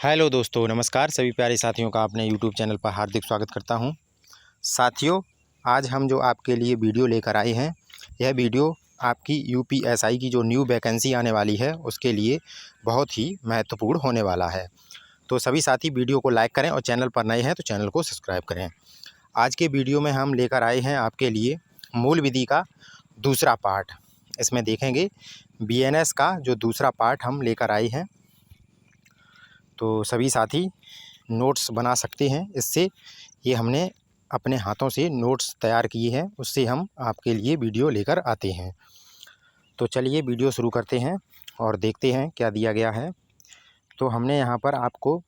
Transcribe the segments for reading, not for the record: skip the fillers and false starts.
Hello दोस्तों, नमस्कार। सभी प्यारे साथियों का अपने यूट्यूब चैनल पर हार्दिक स्वागत करता हूं। साथियों, आज हम जो आपके लिए वीडियो लेकर आए हैं, यह वीडियो आपकी यूपीएसआई की जो न्यू वैकेंसी आने वाली है उसके लिए बहुत ही महत्वपूर्ण होने वाला है। तो सभी साथी वीडियो को लाइक करें और चैनल पर नए हैं तो चैनल को सब्सक्राइब करें। आज के वीडियो में हम लेकर आए हैं आपके लिए मूल विधि का दूसरा पार्ट। इसमें देखेंगे बीएनएस का जो दूसरा पार्ट हम लेकर आए हैं। तो सभी साथी नोट्स बना सकते हैं इससे। ये हमने अपने हाथों से नोट्स तैयार किए हैं, उससे हम आपके लिए वीडियो लेकर आते हैं। तो चलिए वीडियो शुरू करते हैं और देखते हैं क्या दिया गया है। तो हमने यहाँ पर आपको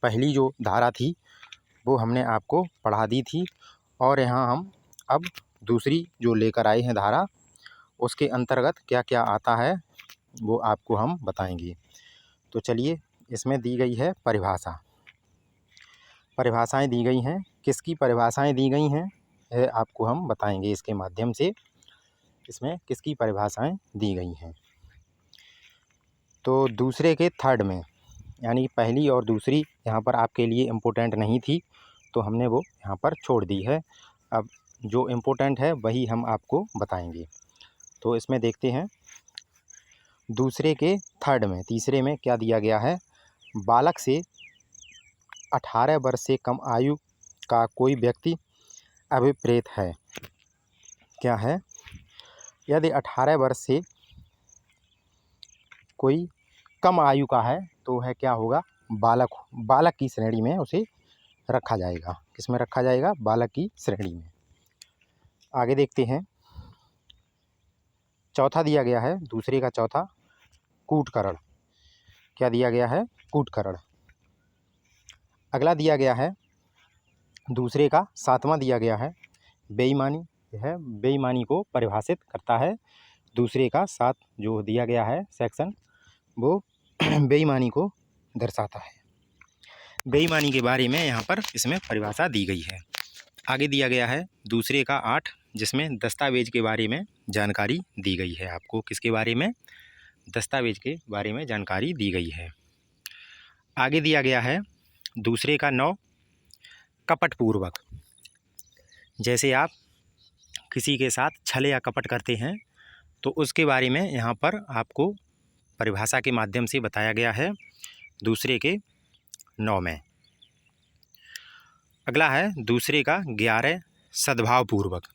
पहली जो धारा थी वो हमने आपको पढ़ा दी थी, और यहाँ हम अब दूसरी जो लेकर आए हैं धारा, उसके अंतर्गत क्या क्या आता है वो आपको हम बताएंगे। तो चलिए, इसमें दी गई है परिभाषाएं दी गई हैं। किसकी परिभाषाएं दी गई हैं यह आपको हम बताएंगे इसके माध्यम से। इसमें किसकी परिभाषाएं दी गई हैं। तो दूसरे के थर्ड में, यानी पहली और दूसरी यहाँ पर आपके लिए इम्पोर्टेंट नहीं थी, तो हमने वो यहाँ पर छोड़ दी है। अब जो इम्पोर्टेंट है वही हम आपको बताएंगे। तो इसमें देखते हैं दूसरे के थर्ड में, तीसरे में क्या दिया गया है। बालक से 18 वर्ष से कम आयु का कोई व्यक्ति अभिप्रेत है। क्या है? यदि 18 वर्ष से कोई कम आयु का है तो वह क्या होगा, बालक की श्रेणी में उसे रखा जाएगा। किसमें रखा जाएगा? बालक की श्रेणी में। आगे देखते हैं, चौथा दिया गया है दूसरे का चौथा, कूटकरण। क्या दिया गया है? कूटकरण। अगला दिया गया है दूसरे का सातवां दिया गया है बेईमानी। यह बेईमानी को परिभाषित करता है। दूसरे का सात जो दिया गया है सेक्शन, वो बेईमानी को दर्शाता है। बेईमानी के बारे में यहाँ पर इसमें परिभाषा दी गई है। आगे दिया गया है दूसरे का 8, जिसमें दस्तावेज के बारे में जानकारी दी गई है आपको। किसके बारे में? दस्तावेज के बारे में जानकारी दी गई है। आगे दिया गया है दूसरे का 9, कपटपूर्वक। जैसे आप किसी के साथ छल या कपट करते हैं तो उसके बारे में यहाँ पर आपको परिभाषा के माध्यम से बताया गया है दूसरे के 9 में। अगला है दूसरे का 11, सद्भावपूर्वक।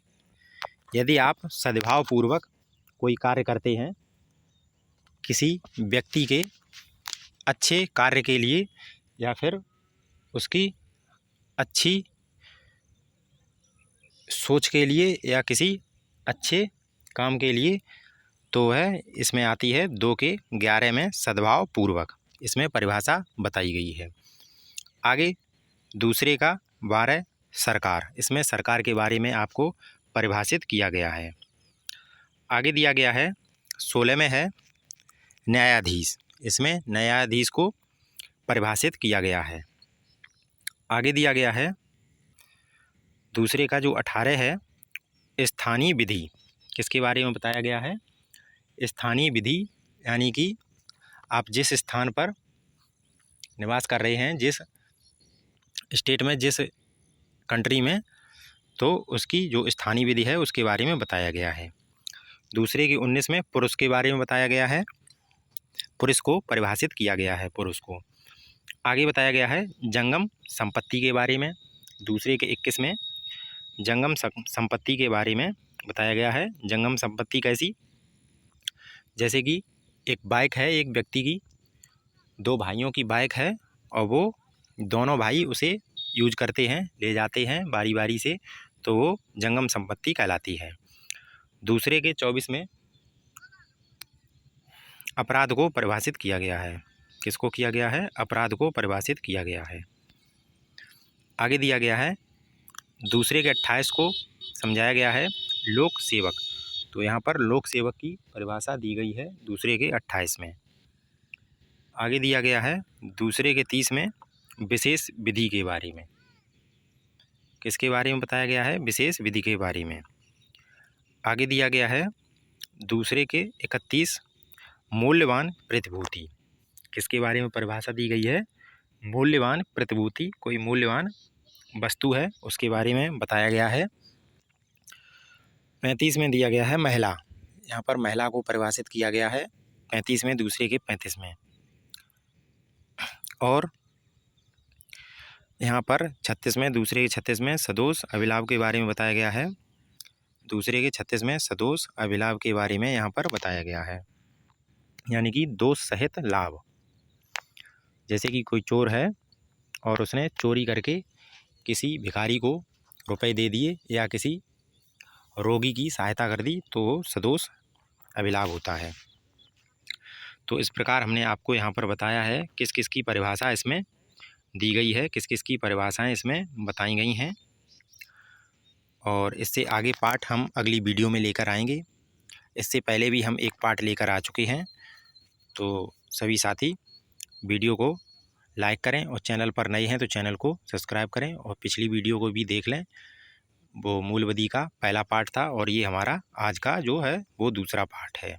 यदि आप सद्भावपूर्वक कोई कार्य करते हैं किसी व्यक्ति के अच्छे कार्य के लिए या फिर उसकी अच्छी सोच के लिए या किसी अच्छे काम के लिए, तो वह इसमें आती है 2 के 11 में सद्भावपूर्वक। इसमें परिभाषा बताई गई है। आगे दूसरे का 12, सरकार। इसमें सरकार के बारे में आपको परिभाषित किया गया है। आगे दिया गया है 16 में है न्यायाधीश। इसमें न्यायाधीश को परिभाषित किया गया है। आगे दिया गया है दूसरे का जो 18 है स्थानीय विधि। किसके बारे में बताया गया है? स्थानीय विधि, यानी कि आप जिस स्थान पर निवास कर रहे हैं, जिस स्टेट में, जिस कंट्री में, तो उसकी जो स्थानीय विधि है उसके बारे में बताया गया है। दूसरे की 19 में पुरुष के बारे में बताया गया है। पुरुष को परिभाषित किया गया है, पुरुष को। आगे बताया गया है जंगम संपत्ति के बारे में। दूसरे के 21 में जंगम संपत्ति के बारे में बताया गया है। जंगम संपत्ति कैसी? जैसे कि एक बाइक है, एक व्यक्ति की, 2 भाइयों की बाइक है और वो दोनों भाई उसे यूज करते हैं, ले जाते हैं बारी बारी से, तो वो जंगम संपत्ति कहलाती है। दूसरे के 24 में अपराध को परिभाषित किया गया है। किसको किया गया है? अपराध को परिभाषित किया गया है। आगे दिया गया है दूसरे के 28 को समझाया गया है लोक सेवक। तो यहाँ पर लोक सेवक की परिभाषा दी गई है दूसरे के 28 में। आगे दिया गया है दूसरे के 30 में विशेष विधि के बारे में। किसके बारे में बताया गया है? विशेष विधि के बारे में। आगे दिया गया है दूसरे के 31 मूल्यवान प्रतिभूति। किसके बारे में परिभाषा दी गई है? मूल्यवान प्रतिभूति, कोई मूल्यवान वस्तु है, उसके बारे में बताया गया है। 35 में दिया गया है महिला। यहाँ पर महिला को परिभाषित किया गया है 35 में, दूसरे के 35 में। और यहाँ पर 36 में, दूसरे के 36 में सदोष अभिलाभ के बारे में बताया गया है। दूसरे के 36 में सदोष अभिलाभ के बारे में यहाँ पर बताया गया है, यानी कि दोष सहित लाभ। जैसे कि कोई चोर है और उसने चोरी करके किसी भिखारी को रुपए दे दिए या किसी रोगी की सहायता कर दी, तो वो सदोष अभिलाभ होता है। तो इस प्रकार हमने आपको यहाँ पर बताया है किस किस की परिभाषा इसमें दी गई है, किस किस की परिभाषाएं इसमें बताई गई हैं। और इससे आगे पार्ट हम अगली वीडियो में लेकर आएंगे। इससे पहले भी हम एक पार्ट लेकर आ चुके हैं। तो सभी साथी वीडियो को लाइक करें और चैनल पर नए हैं तो चैनल को सब्सक्राइब करें और पिछली वीडियो को भी देख लें। वो मूलवादी का पहला पार्ट था और ये हमारा आज का जो है वो दूसरा पार्ट है।